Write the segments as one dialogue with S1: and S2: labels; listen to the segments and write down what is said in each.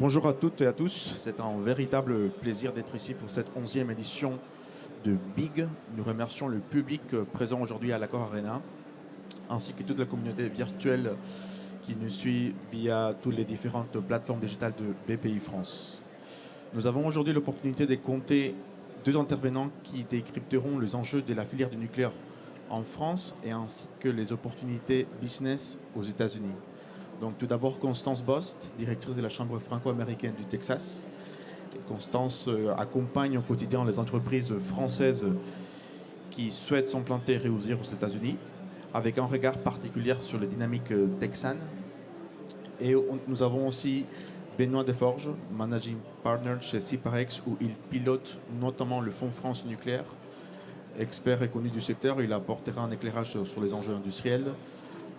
S1: Bonjour à toutes et à tous, c'est un véritable plaisir d'être ici pour cette 11e édition de BIG. Nous remercions le public présent aujourd'hui à l'Accor Arena, ainsi que toute la communauté virtuelle qui nous suit via toutes les différentes plateformes digitales de BPI France. Nous avons aujourd'hui l'opportunité de compter deux intervenants qui décrypteront les enjeux de la filière du nucléaire en France et ainsi que les opportunités business aux États-Unis. Donc tout d'abord Constance Bost, directrice de la Chambre franco-américaine du Texas. Et Constance accompagne au quotidien les entreprises françaises qui souhaitent s'implanter et réussir aux États-Unis, avec un regard particulier sur les dynamiques texanes. Et nous avons aussi Benoît Deforges, Managing Partner chez Ciparex, où il pilote notamment le Fonds France Nucléaire. Expert reconnu du secteur, il apportera un éclairage sur les enjeux industriels,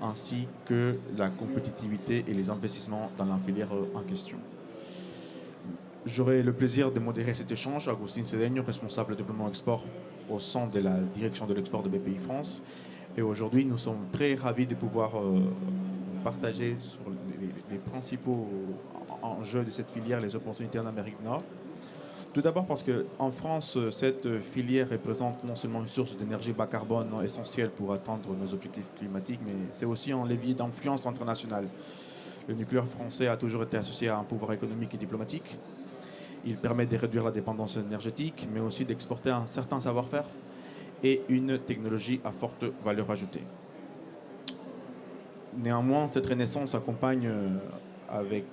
S1: ainsi que la compétitivité et les investissements dans la filière en question. J'aurai le plaisir de modérer cet échange. Agustin Cedeno, responsable développement export au sein de la direction de l'export de BPI France. Et aujourd'hui, nous sommes très ravis de pouvoir partager sur les principaux enjeux de cette filière, les opportunités en Amérique du Nord. Tout d'abord parce qu'en France, cette filière représente non seulement une source d'énergie bas carbone essentielle pour atteindre nos objectifs climatiques, mais c'est aussi un levier d'influence internationale. Le nucléaire français a toujours été associé à un pouvoir économique et diplomatique. Il permet de réduire la dépendance énergétique, mais aussi d'exporter un certain savoir-faire et une technologie à forte valeur ajoutée. Néanmoins, cette renaissance s'accompagne avec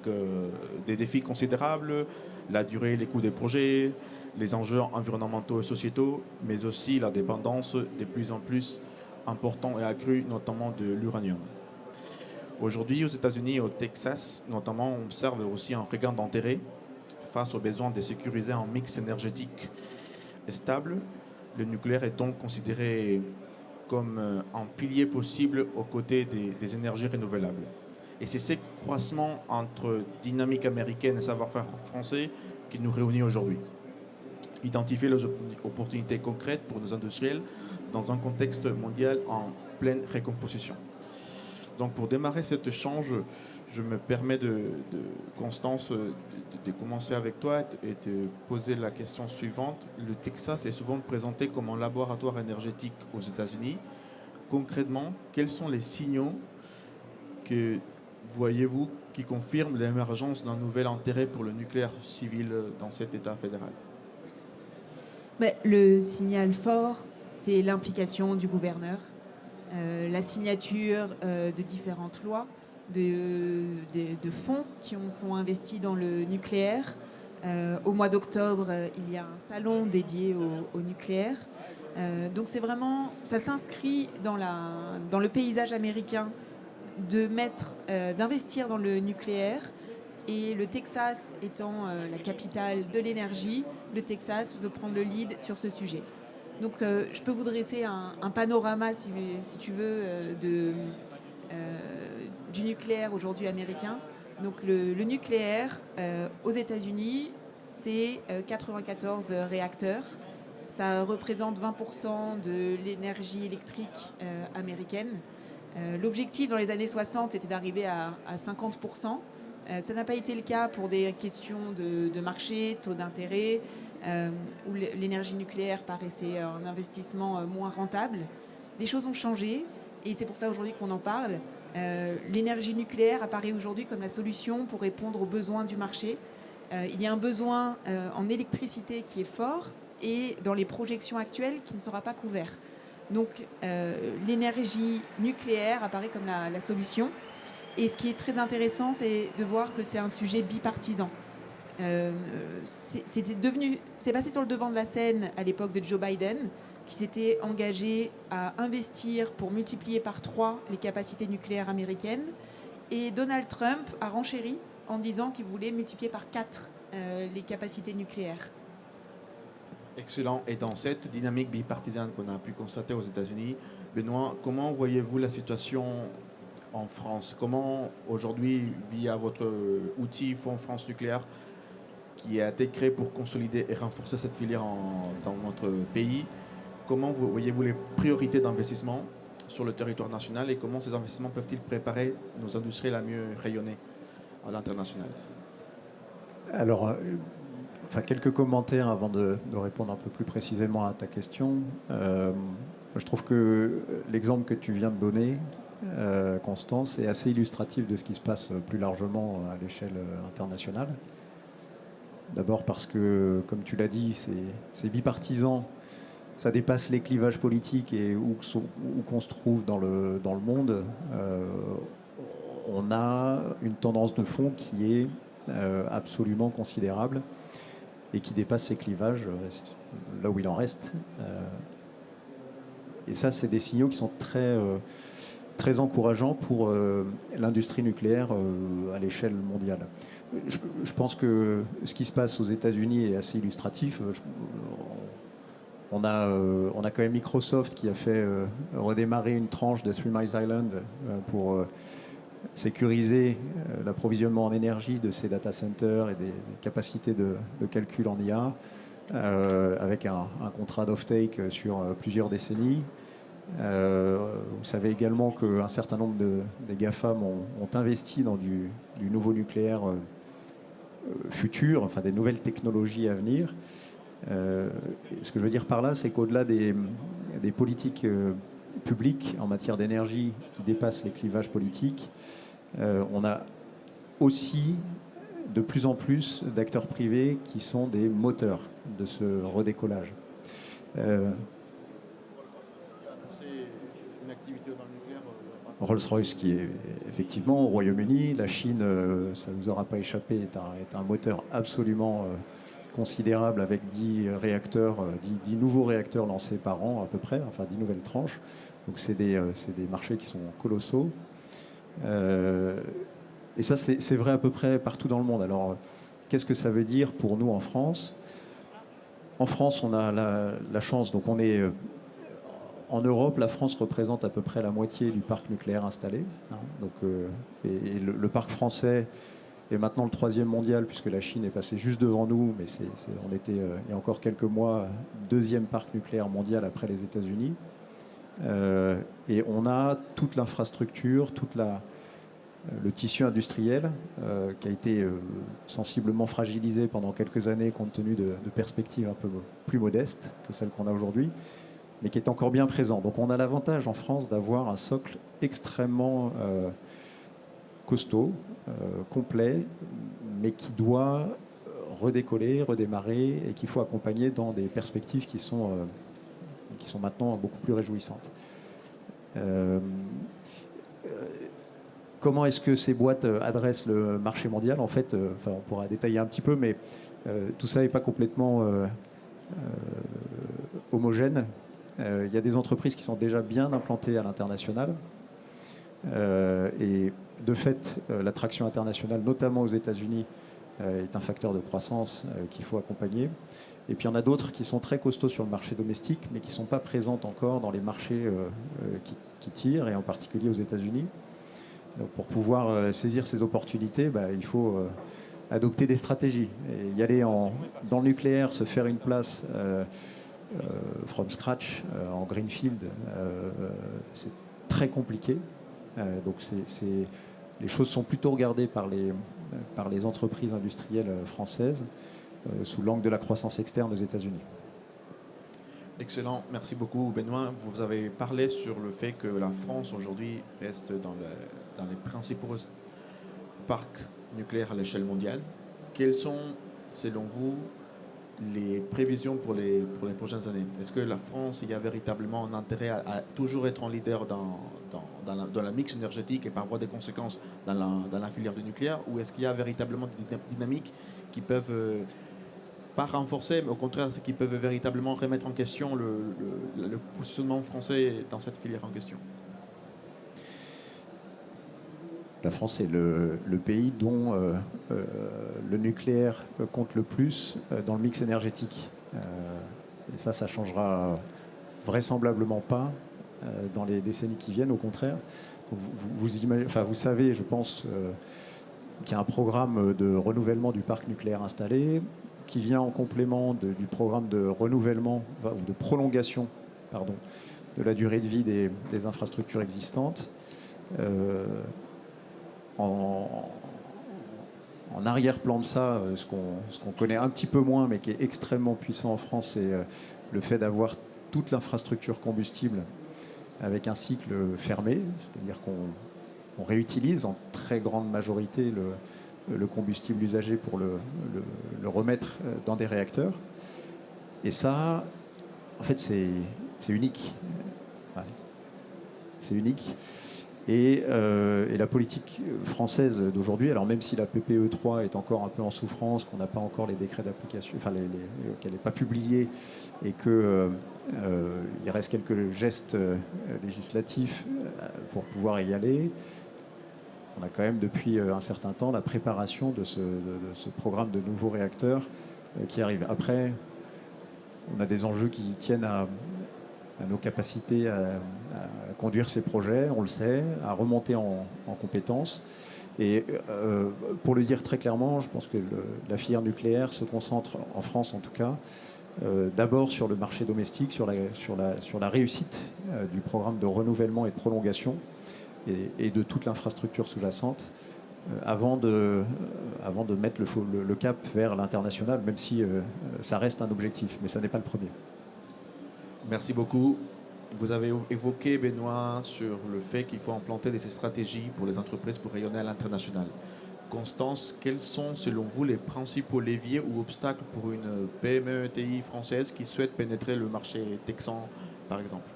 S1: des défis considérables, la durée et les coûts des projets, les enjeux environnementaux et sociétaux, mais aussi la dépendance de plus en plus importante et accrue, notamment de l'uranium. Aujourd'hui, aux États-Unis et au Texas, notamment, on observe aussi un regain d'intérêt face au besoin de sécuriser un mix énergétique stable. Le nucléaire est donc considéré comme un pilier possible aux côtés des énergies renouvelables. Et c'est ce croisement entre dynamique américaine et savoir-faire français qui nous réunit aujourd'hui. Identifier les opportunités concrètes pour nos industriels dans un contexte mondial en pleine recomposition. Donc pour démarrer cet échange, je me permets Constance, de commencer avec toi et de poser la question suivante. Le Texas est souvent présenté comme un laboratoire énergétique aux États-Unis. Concrètement, quels sont les signaux que voyez-vous qui confirment l'émergence d'un nouvel intérêt pour le nucléaire civil dans cet État fédéral?
S2: Le signal fort, c'est l'implication du gouverneur, la signature de différentes lois, de fonds qui sont investis dans le nucléaire. Au mois d'octobre, il y a un salon dédié au nucléaire. Donc c'est vraiment, ça s'inscrit dans le paysage américain d'investir dans le nucléaire. Et le Texas étant la capitale de l'énergie, le Texas veut prendre le lead sur ce sujet. Donc je peux vous dresser un panorama, si tu veux, du nucléaire aujourd'hui américain. Donc le nucléaire aux États-Unis, c'est 94 réacteurs. Ça représente 20% de l'énergie électrique américaine. L'objectif dans les années 60 était d'arriver à 50%. Ça n'a pas été le cas pour des questions de marché, taux d'intérêt, où l'énergie nucléaire paraissait un investissement moins rentable. Les choses ont changé et c'est pour ça aujourd'hui qu'on en parle. L'énergie nucléaire apparaît aujourd'hui comme la solution pour répondre aux besoins du marché. Il y a un besoin en électricité qui est fort et dans les projections actuelles qui ne sera pas couvert. Donc l'énergie nucléaire apparaît comme la solution. Et ce qui est très intéressant, c'est de voir que c'est un sujet bipartisan. C'est passé sur le devant de la scène à l'époque de Joe Biden, qui s'était engagé à investir pour multiplier par 3 les capacités nucléaires américaines. Et Donald Trump a renchéri en disant qu'il voulait multiplier par 4 les capacités nucléaires.
S1: Excellent. Et dans cette dynamique bipartisane qu'on a pu constater aux États-Unis, Benoît, comment voyez-vous la situation en France? Comment aujourd'hui, via votre outil Fonds France Nucléaire, qui a été créé pour consolider et renforcer cette filière dans notre pays, comment voyez-vous les priorités d'investissement sur le territoire national et comment ces investissements peuvent-ils préparer nos industriels à mieux rayonner à l'international?
S3: Alors, quelques commentaires avant de répondre un peu plus précisément à ta question. Je trouve que l'exemple que tu viens de donner, Constance, est assez illustratif de ce qui se passe plus largement à l'échelle internationale. D'abord parce que, comme tu l'as dit, c'est bipartisan, ça dépasse les clivages politiques et où qu'on se trouve dans le monde. On a une tendance de fond qui est absolument considérable et qui dépasse ces clivages là où il en reste. Et ça, c'est des signaux qui sont très encourageants pour l'industrie nucléaire à l'échelle mondiale. Je pense que ce qui se passe aux États-Unis est assez illustratif. On a quand même Microsoft qui a fait redémarrer une tranche de Three Mile Island pour sécuriser l'approvisionnement en énergie de ces data centers et des capacités de calcul en IA avec un contrat d'off-take sur plusieurs décennies. Vous savez également qu'un certain nombre des GAFAM ont investi dans du nouveau nucléaire futur, enfin des nouvelles technologies à venir. Ce que je veux dire par là, c'est qu'au-delà des politiques publiques en matière d'énergie qui dépassent les clivages politiques, on a aussi de plus en plus d'acteurs privés qui sont des moteurs de ce redécollage. Rolls-Royce qui est effectivement au Royaume-Uni, la Chine, ça ne vous aura pas échappé, est un moteur absolument considérable avec 10 nouveaux réacteurs lancés par an à peu près, enfin 10 nouvelles tranches. Donc c'est des marchés qui sont colossaux. Et ça, c'est vrai à peu près partout dans le monde. Alors, qu'est-ce que ça veut dire pour nous en France ? En France, on a la chance, donc on est... En Europe, la France représente à peu près la moitié du parc nucléaire installé. Donc, et le parc français est maintenant le 3e mondial, puisque la Chine est passée juste devant nous, mais on était, il y a encore quelques mois, 2e parc nucléaire mondial après les États-Unis. Et on a toute l'infrastructure, le tissu industriel qui a été sensiblement fragilisé pendant quelques années compte tenu de perspectives un peu plus modestes que celles qu'on a aujourd'hui, mais qui est encore bien présent. Donc on a l'avantage en France d'avoir un socle extrêmement costaud, complet, mais qui doit redécoller, redémarrer, et qu'il faut accompagner dans des perspectives qui sont maintenant beaucoup plus réjouissantes. Comment est-ce que ces boîtes adressent le marché mondial ? En fait, on pourra détailler un petit peu, mais tout ça n'est pas complètement homogène. Il y a des entreprises qui sont déjà bien implantées à l'international. Et de fait, l'attraction internationale, notamment aux États-Unis, est un facteur de croissance qu'il faut accompagner. Et puis il y en a d'autres qui sont très costauds sur le marché domestique, mais qui ne sont pas présentes encore dans les marchés qui tirent, et en particulier aux États-Unis. Donc pour pouvoir saisir ces opportunités, il faut adopter des stratégies. Et y aller dans le nucléaire, se faire une place from scratch, en greenfield, c'est très compliqué. Donc les choses sont plutôt regardées par les entreprises industrielles françaises sous l'angle de la croissance externe aux États-Unis.
S1: Excellent, merci beaucoup Benoît. Vous avez parlé sur le fait que la France aujourd'hui reste dans les principaux parcs nucléaires à l'échelle mondiale. Quelles sont, selon vous, les prévisions pour les prochaines années? Est-ce que la France, il y a véritablement un intérêt à toujours être un leader dans la mix énergétique et par voie des conséquences dans la filière du nucléaire, ou est-ce qu'il y a véritablement des dynamiques qui peuvent pas renforcer, mais au contraire, qui peuvent véritablement remettre en question le positionnement français dans cette filière en question?
S3: La France est le pays dont le nucléaire compte le plus dans le mix énergétique. Et ça changera vraisemblablement pas dans les décennies qui viennent, au contraire. Donc vous savez, je pense, qu'il y a un programme de renouvellement du parc nucléaire installé qui vient en complément du programme de renouvellement, ou de prolongation, pardon, de la durée de vie des infrastructures existantes. en arrière-plan de ça, ce qu'on connaît un petit peu moins, mais qui est extrêmement puissant en France, c'est le fait d'avoir toute l'infrastructure combustible avec un cycle fermé, c'est-à-dire qu'on réutilise en très grande majorité le combustible usagé pour le remettre dans des réacteurs. Et ça, en fait, c'est unique. Ouais. C'est unique. Et la politique française d'aujourd'hui, alors même si la PPE 3 est encore un peu en souffrance, qu'on n'a pas encore les décrets d'application, enfin qu'elle n'est pas publiée et qu'il reste quelques gestes législatifs pour pouvoir y aller, on a quand même depuis un certain temps la préparation de ce programme de nouveaux réacteurs qui arrive. Après, on a des enjeux qui tiennent à nos capacités à conduire ces projets, on le sait, à remonter en compétences. Et pour le dire très clairement, je pense que la filière nucléaire se concentre, en France en tout cas, d'abord sur le marché domestique, sur la réussite du programme de renouvellement et de prolongation et de toute l'infrastructure sous-jacente, avant de mettre le cap vers l'international, même si ça reste un objectif, mais ça n'est pas le premier.
S1: Merci beaucoup. Vous avez évoqué, Benoît, sur le fait qu'il faut implanter des stratégies pour les entreprises pour rayonner à l'international. Constance, quels sont selon vous les principaux leviers ou obstacles pour une PME ETI française qui souhaite pénétrer le marché texan, par exemple?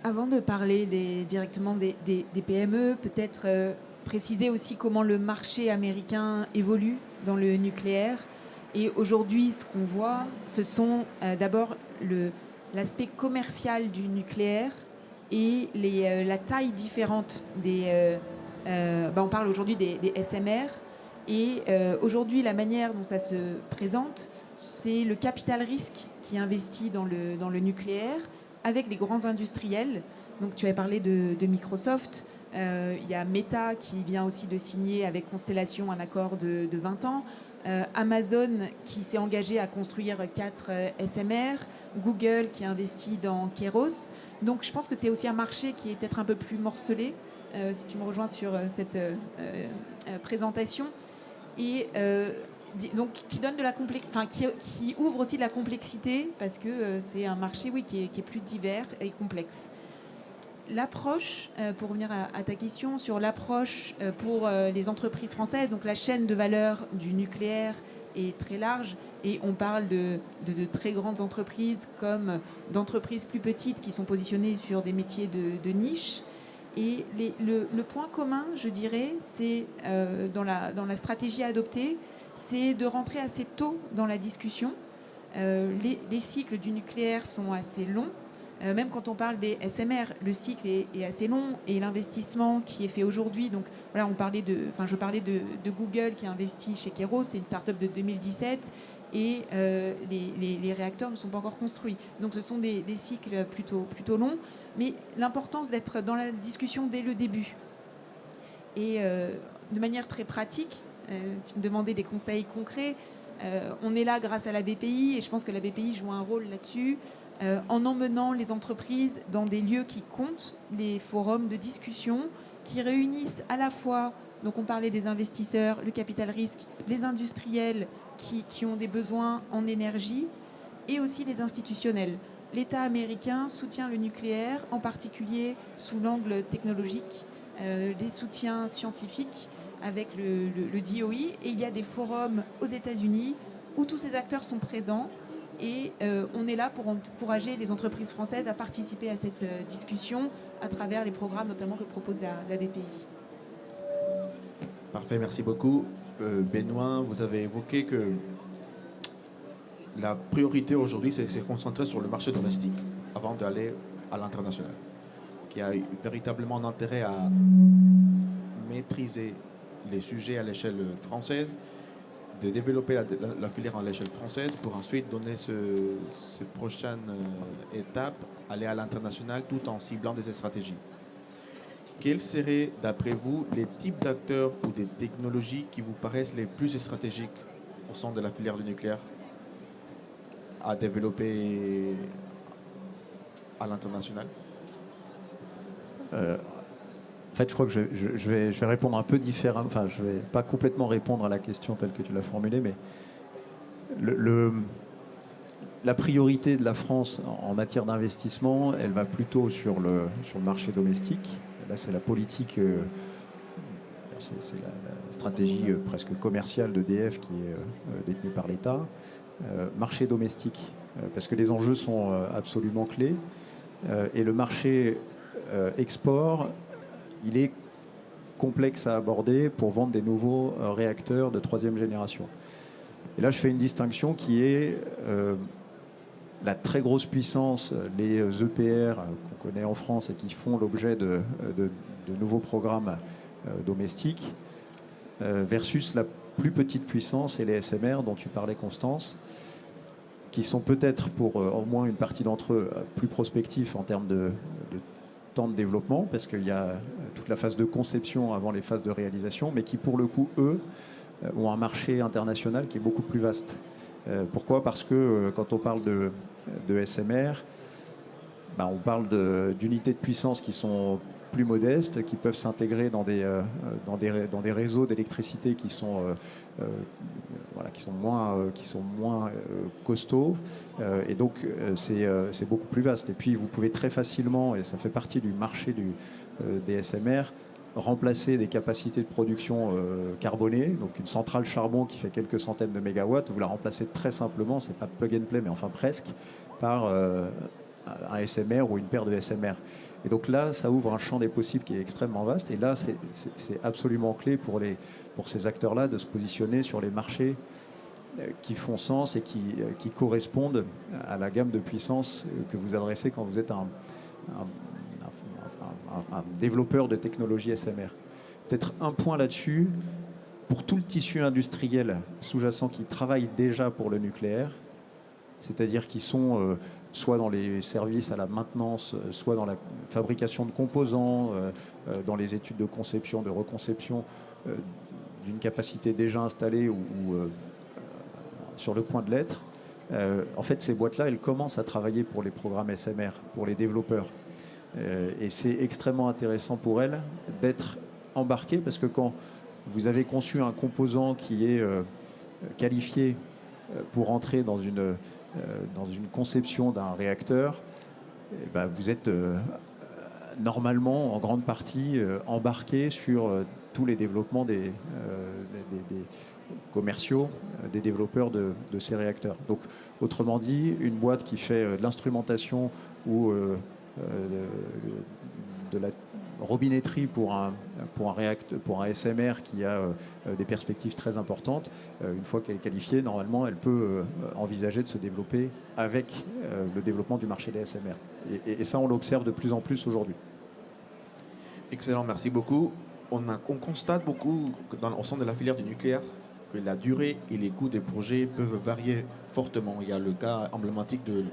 S2: Avant de parler directement des PME, peut-être préciser aussi comment le marché américain évolue dans le nucléaire. Et aujourd'hui, ce qu'on voit, ce sont d'abord l'aspect commercial du nucléaire et la taille différente on parle aujourd'hui des SMR. Et aujourd'hui, la manière dont ça se présente, c'est le capital risque qui investit dans le nucléaire avec les grands industriels. Donc tu avais parlé de Microsoft. Il y a Meta qui vient aussi de signer avec Constellation un accord de 20 ans. Amazon qui s'est engagé à construire 4 SMR, Google qui investit dans Kairos. Donc je pense que c'est aussi un marché qui est peut-être un peu plus morcelé, si tu me rejoins sur cette présentation, et donc qui donne de la qui ouvre aussi de la complexité parce que c'est un marché qui est plus divers et complexe. L'approche, pour revenir à ta question, sur l'approche pour les entreprises françaises, donc la chaîne de valeur du nucléaire est très large et on parle de très grandes entreprises comme d'entreprises plus petites qui sont positionnées sur des métiers de niche. Et le point commun, je dirais, c'est dans la stratégie adoptée, c'est de rentrer assez tôt dans la discussion. Les cycles du nucléaire sont assez longs. Même quand on parle des SMR, le cycle est assez long et l'investissement qui est fait aujourd'hui, donc voilà, je parlais de Google qui a investi chez Kairos, c'est une start-up de 2017 et les réacteurs ne sont pas encore construits. Donc ce sont des cycles plutôt longs, mais l'importance d'être dans la discussion dès le début. Et de manière très pratique, tu me demandais des conseils concrets, on est là grâce à la BPI et je pense que la BPI joue un rôle là-dessus. En emmenant les entreprises dans des lieux qui comptent, des forums de discussion qui réunissent à la fois, donc on parlait des investisseurs, le capital risque, les industriels qui ont des besoins en énergie et aussi les institutionnels. L'État américain soutient le nucléaire, en particulier sous l'angle technologique, des soutiens scientifiques avec le DOE, et il y a des forums aux États-Unis où tous ces acteurs sont présents. Et on est là pour encourager les entreprises françaises à participer à cette discussion à travers les programmes notamment que propose la BPI.
S1: Parfait, merci beaucoup. Benoît, vous avez évoqué que la priorité aujourd'hui, c'est de se concentrer sur le marché domestique avant d'aller à l'international, qui a véritablement un intérêt à maîtriser les sujets à l'échelle française, de développer la filière à l'échelle française pour ensuite donner cette prochaine étape, aller à l'international tout en ciblant des stratégies. Quels seraient, d'après vous, les types d'acteurs ou des technologies qui vous paraissent les plus stratégiques au sein de la filière du nucléaire à développer à l'international?
S3: En fait, je crois que je vais répondre un peu différemment. Enfin, je ne vais pas complètement répondre à la question telle que tu l'as formulée, mais la priorité de la France en matière d'investissement, elle va plutôt sur le marché domestique. Là, c'est la politique, c'est la stratégie presque commerciale d'EDF qui est détenue par l'État. Marché domestique, parce que les enjeux sont absolument clés. Et le marché export, il est complexe à aborder pour vendre des nouveaux réacteurs de 3e génération. Et là, je fais une distinction qui est la très grosse puissance, les EPR qu'on connaît en France et qui font l'objet de nouveaux programmes domestiques, versus la plus petite puissance et les SMR dont tu parlais, Constance, qui sont peut-être pour au moins une partie d'entre eux plus prospectifs en termes de temps de développement, parce qu'il y a toute la phase de conception avant les phases de réalisation, mais qui pour le coup, eux, ont un marché international qui est beaucoup plus vaste. Pourquoi ? Parce que quand on parle de SMR, on parle d'unités de puissance qui sont plus modestes, qui peuvent s'intégrer dans des réseaux d'électricité qui sont moins costauds, et donc c'est beaucoup plus vaste. Et puis vous pouvez très facilement, et ça fait partie du marché des SMR, remplacer des capacités de production carbonées, donc une centrale charbon qui fait quelques centaines de mégawatts, vous la remplacez très simplement, c'est pas plug and play, mais enfin presque, par un SMR ou une paire de SMR. Et donc là, ça ouvre un champ des possibles qui est extrêmement vaste. Et là, c'est absolument clé pour ces acteurs-là de se positionner sur les marchés qui font sens et qui correspondent à la gamme de puissance que vous adressez quand vous êtes un développeur de technologie SMR. Peut-être un point là-dessus, pour tout le tissu industriel sous-jacent qui travaille déjà pour le nucléaire, c'est-à-dire qui sont soit dans les services à la maintenance, soit dans la fabrication de composants, dans les études de conception, de reconception d'une capacité déjà installée ou sur le point de l'être. En fait, ces boîtes-là, elles commencent à travailler pour les programmes SMR, pour les développeurs. Et c'est extrêmement intéressant pour elles d'être embarquées, parce que quand vous avez conçu un composant qui est qualifié pour entrer dans une conception d'un réacteur, vous êtes normalement en grande partie embarqué sur tous les développements des commerciaux, des développeurs de ces réacteurs. Donc, autrement dit, une boîte qui fait de l'instrumentation ou de la robinetterie pour un SMR qui a des perspectives très importantes, une fois qu'elle est qualifiée, normalement, elle peut envisager de se développer avec le développement du marché des SMR. Et ça, on l'observe de plus en plus aujourd'hui.
S1: Excellent, merci beaucoup. On constate beaucoup au sein de la filière du nucléaire que la durée et les coûts des projets peuvent varier fortement. Il y a le cas emblématique de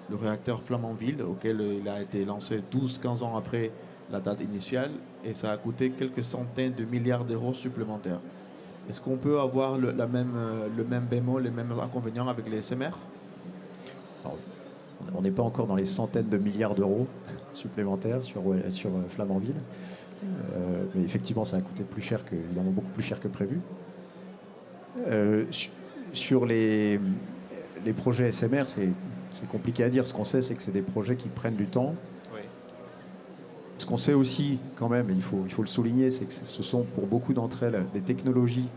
S1: le réacteur Flamanville, auquel il a été lancé 12-15 ans après la date initiale, et ça a coûté quelques centaines de milliards d'euros supplémentaires. Est-ce qu'on peut avoir le même bémol, les mêmes inconvénients avec les SMR ?
S3: Alors, on n'est pas encore dans les centaines de milliards d'euros supplémentaires sur Flamanville, mais effectivement, ça a coûté évidemment beaucoup plus cher que prévu. Sur les projets SMR, c'est compliqué à dire. Ce qu'on sait, c'est que c'est des projets qui prennent du temps.
S1: Oui.
S3: Ce qu'on sait aussi, quand même, il faut le souligner, c'est que ce sont pour beaucoup d'entre elles des technologies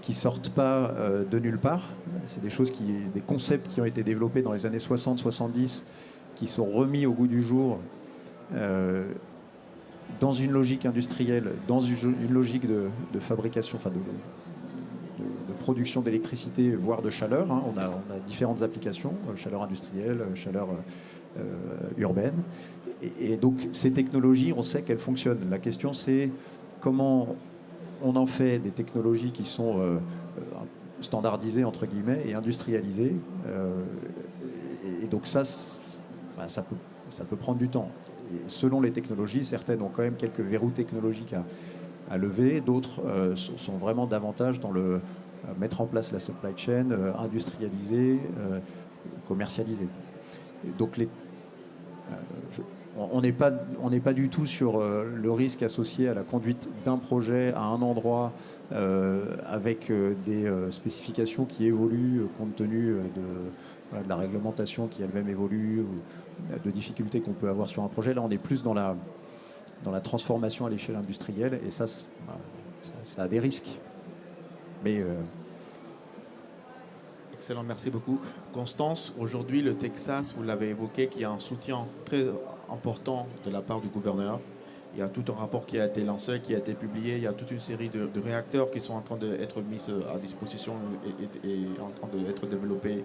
S3: qui ne sortent pas de nulle part. C'est des concepts qui ont été développés dans les années 60-70, qui sont remis au goût du jour dans une logique industrielle, dans une logique de fabrication, enfin de production d'électricité, voire de chaleur. On a différentes applications, chaleur industrielle, chaleur urbaine. Et donc ces technologies, on sait qu'elles fonctionnent. La question, c'est comment on en fait des technologies qui sont standardisées, entre guillemets, et industrialisées. Et donc ça peut prendre du temps. Et selon les technologies, certaines ont quand même quelques verrous technologiques à lever, d'autres sont vraiment davantage dans le mettre en place la supply chain, industrialiser, commercialiser. Donc on n'est pas du tout sur le risque associé à la conduite d'un projet à un endroit avec des spécifications qui évoluent compte tenu de la réglementation qui elle-même évolue, ou de difficultés qu'on peut avoir sur un projet. Là, on est plus dans la transformation à l'échelle industrielle, et ça a des risques. Mais
S1: excellent, merci beaucoup. Constance, aujourd'hui, le Texas, vous l'avez évoqué, qui a un soutien très important de la part du gouverneur. Il y a tout un rapport qui a été lancé, qui a été publié. Il y a toute une série de réacteurs qui sont en train d'être mis à disposition et en train d'être développés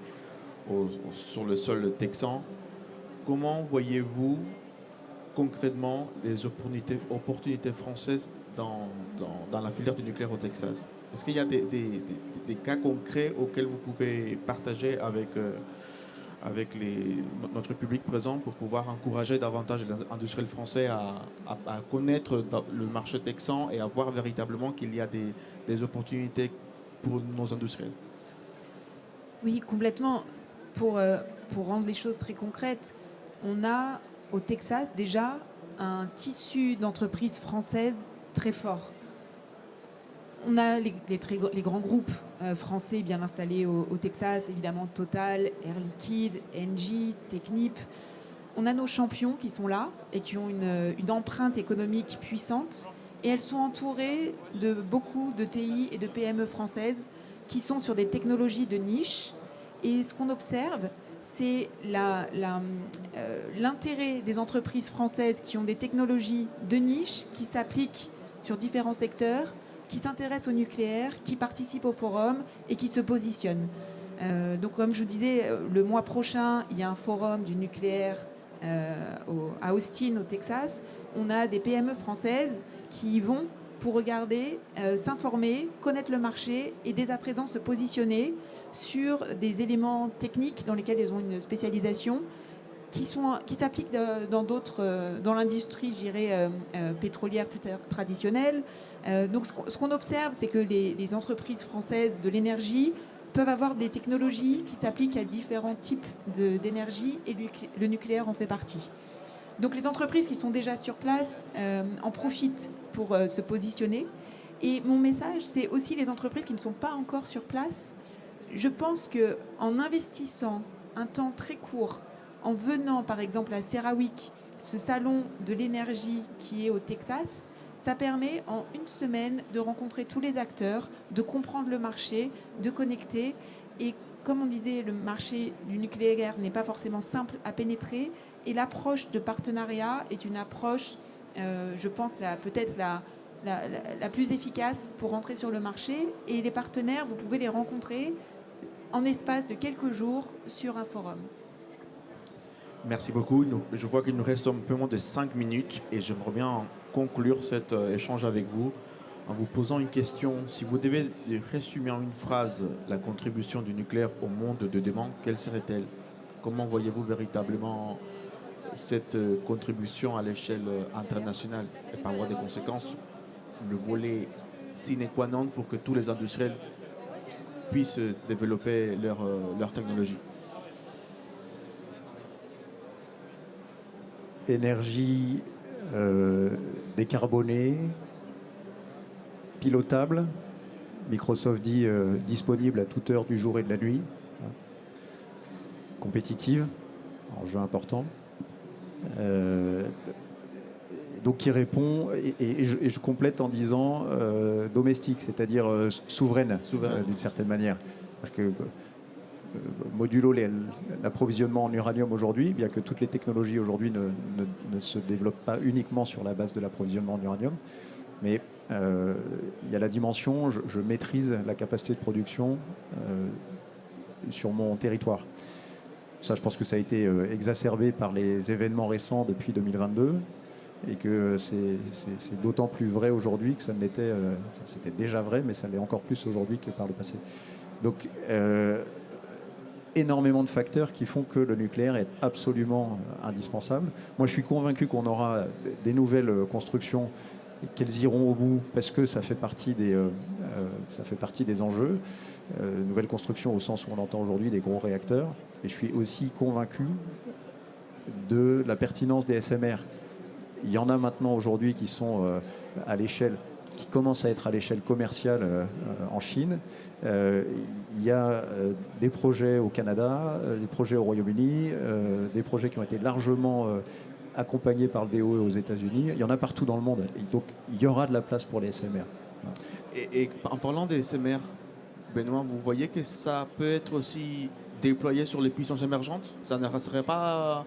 S1: sur le sol texan. Comment voyez-vous concrètement les opportunités françaises dans la filière du nucléaire au Texas? Est-ce qu'il y a des cas concrets auxquels vous pouvez partager avec notre public présent pour pouvoir encourager davantage les industriels français à connaître le marché texan et à voir véritablement qu'il y a des opportunités pour nos industriels?
S2: Oui, complètement. Pour rendre les choses très concrètes, on a au Texas déjà un tissu d'entreprises françaises très fort. On a les grands groupes français bien installés au Texas, évidemment Total, Air Liquide, Engie, Technip. On a nos champions qui sont là et qui ont une empreinte économique puissante. Et elles sont entourées de beaucoup de TI et de PME françaises qui sont sur des technologies de niche. Et ce qu'on observe, c'est l'intérêt des entreprises françaises qui ont des technologies de niche, qui s'appliquent sur différents secteurs, qui s'intéressent au nucléaire, qui participent au forum et qui se positionnent. Donc comme je vous disais, le mois prochain, il y a un forum du nucléaire à Austin, au Texas. On a des PME françaises qui y vont pour regarder, s'informer, connaître le marché et dès à présent se positionner sur des éléments techniques dans lesquels elles ont une spécialisation qui s'appliquent dans l'industrie, je dirais, pétrolière plus traditionnelle. Donc ce qu'on observe, c'est que les entreprises françaises de l'énergie peuvent avoir des technologies qui s'appliquent à différents types d'énergie et le nucléaire en fait partie. Donc les entreprises qui sont déjà sur place en profitent pour se positionner. Et mon message, c'est aussi les entreprises qui ne sont pas encore sur place. Je pense qu'en investissant un temps très court, en venant par exemple à CERAWeek, ce salon de l'énergie qui est au Texas, ça permet en une semaine de rencontrer tous les acteurs, de comprendre le marché, de connecter. Et comme on disait, le marché du nucléaire n'est pas forcément simple à pénétrer. Et l'approche de partenariat est une approche, je pense, peut-être la plus efficace pour rentrer sur le marché. Et les partenaires, vous pouvez les rencontrer en espace de quelques jours sur un forum.
S1: Merci beaucoup. Je vois qu'il nous reste un peu moins de 5 minutes et j'aimerais bien conclure cet échange avec vous en vous posant une question. Si vous devez résumer en une phrase la contribution du nucléaire au monde de demain, quelle serait-elle? Comment voyez-vous véritablement cette contribution à l'échelle internationale et par voie de conséquences, le volet sine qua non pour que tous les industriels puissent développer leur technologie?
S3: Énergie décarbonée, pilotable, Microsoft dit disponible à toute heure du jour et de la nuit, compétitive, enjeu important, donc qui répond, et je complète en disant domestique, c'est-à-dire souveraine. D'une certaine manière. C'est-à-dire que modulo l'approvisionnement en uranium aujourd'hui, bien que toutes les technologies aujourd'hui ne se développent pas uniquement sur la base de l'approvisionnement en uranium, mais il y a la dimension, je maîtrise la capacité de production sur mon territoire. Ça, je pense que ça a été exacerbé par les événements récents depuis 2022 et que c'est d'autant plus vrai aujourd'hui que ça ne l'était, c'était déjà vrai, mais ça l'est encore plus aujourd'hui que par le passé. Donc, énormément de facteurs qui font que le nucléaire est absolument indispensable. Moi, je suis convaincu qu'on aura des nouvelles constructions, qu'elles iront au bout parce que ça fait partie des enjeux. Nouvelles constructions au sens où on entend aujourd'hui des gros réacteurs. Et je suis aussi convaincu de la pertinence des SMR. Il y en a maintenant aujourd'hui qui sont à l'échelle, qui commencent à être à l'échelle commerciale en Chine. Il y a des projets au Canada, des projets au Royaume-Uni, des projets qui ont été largement accompagnés par le DOE aux États-Unis. Il y en a partout dans le monde. Et donc, il y aura de la place pour les SMR.
S1: Et en parlant des SMR, Benoît, vous voyez que ça peut être aussi déployé sur les puissances émergentes? Ça ne serait pas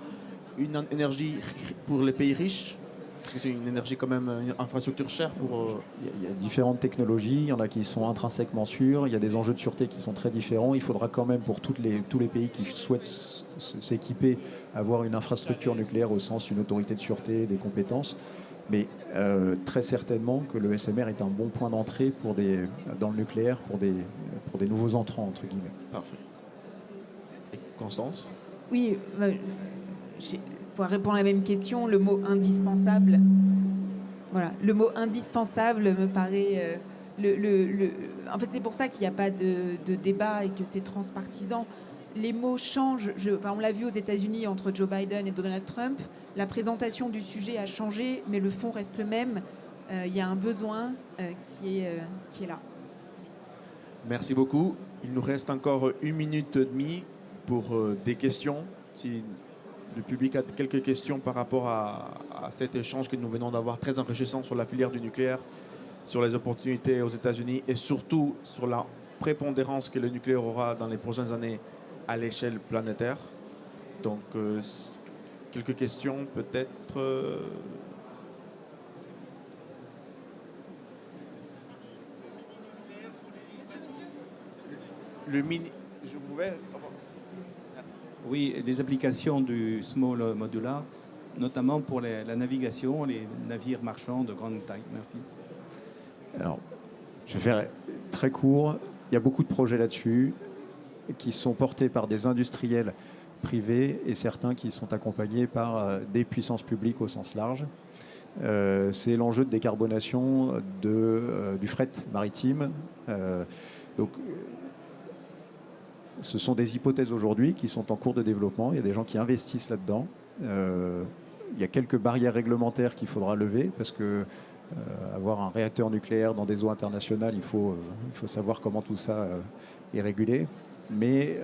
S1: une énergie pour les pays riches? Parce que c'est une énergie quand même, une infrastructure chère pour...
S3: Il y a différentes technologies, il y en a qui sont intrinsèquement sûres, il y a des enjeux de sûreté qui sont très différents. Il faudra quand même pour tous les pays qui souhaitent s'équiper avoir une infrastructure nucléaire au sens d'une autorité de sûreté, des compétences. Mais très certainement que le SMR est un bon point d'entrée dans le nucléaire pour des nouveaux entrants, entre guillemets.
S1: Parfait. Et Constance?
S2: Oui, pour répondre à la même question, le mot indispensable, voilà, le mot indispensable me paraît... En fait, c'est pour ça qu'il n'y a pas de débat et que c'est transpartisan. Les mots changent. On l'a vu aux États-Unis entre Joe Biden et Donald Trump. La présentation du sujet a changé, mais le fond reste le même. Il y a un besoin qui est là.
S1: Merci beaucoup. Il nous reste encore 1 minute et demie pour des questions. Si le public a quelques questions par rapport à cet échange que nous venons d'avoir, très enrichissant sur la filière du nucléaire, sur les opportunités aux États-Unis et surtout sur la prépondérance que le nucléaire aura dans les prochaines années à l'échelle planétaire. Donc, quelques questions peut-être. Je pouvais...
S4: Oui, les applications du small modular, notamment pour la navigation, les navires marchands de grande taille. Merci.
S3: Alors, je vais faire très court. Il y a beaucoup de projets là-dessus qui sont portés par des industriels privés et certains qui sont accompagnés par des puissances publiques au sens large. C'est l'enjeu de décarbonation du fret maritime. Donc, ce sont des hypothèses aujourd'hui qui sont en cours de développement. Il y a des gens qui investissent là-dedans. Il y a quelques barrières réglementaires qu'il faudra lever parce que avoir un réacteur nucléaire dans des eaux internationales, il faut savoir comment tout ça est régulé. Mais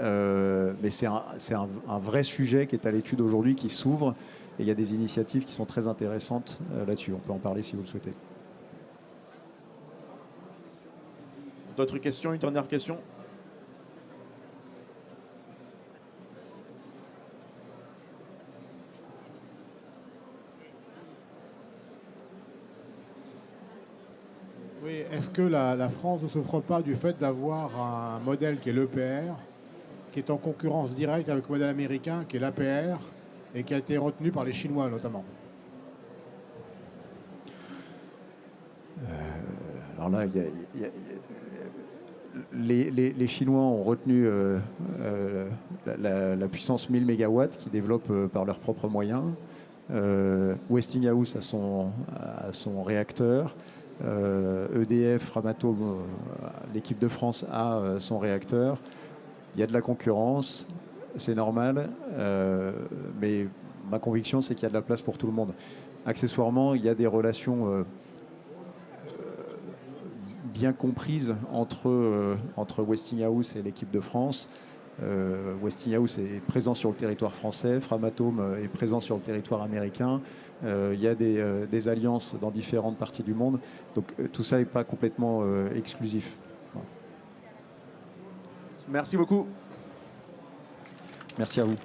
S3: c'est un vrai sujet qui est à l'étude aujourd'hui, qui s'ouvre. Et il y a des initiatives qui sont très intéressantes là-dessus. On peut en parler si vous le souhaitez.
S1: D'autres questions? Une dernière question?
S5: Oui, est-ce que la France ne souffre pas du fait d'avoir un modèle qui est l'EPR, qui est en concurrence directe avec le modèle américain, qui est l'APR, et qui a été retenu par les Chinois notamment?
S3: Alors là, les Chinois ont retenu la puissance 1000 MW qu'ils développent par leurs propres moyens. Westinghouse a son réacteur. EDF, Framatome, l'équipe de France a son réacteur. Il y a de la concurrence, c'est normal, mais ma conviction, c'est qu'il y a de la place pour tout le monde. Accessoirement, il y a des relations bien comprises entre Westinghouse et l'équipe de France. Westinghouse est présent sur le territoire français, Framatome est présent sur le territoire américain. Il y a des alliances dans différentes parties du monde. Donc tout ça n'est pas complètement exclusif. Voilà.
S1: Merci beaucoup.
S3: Merci à vous.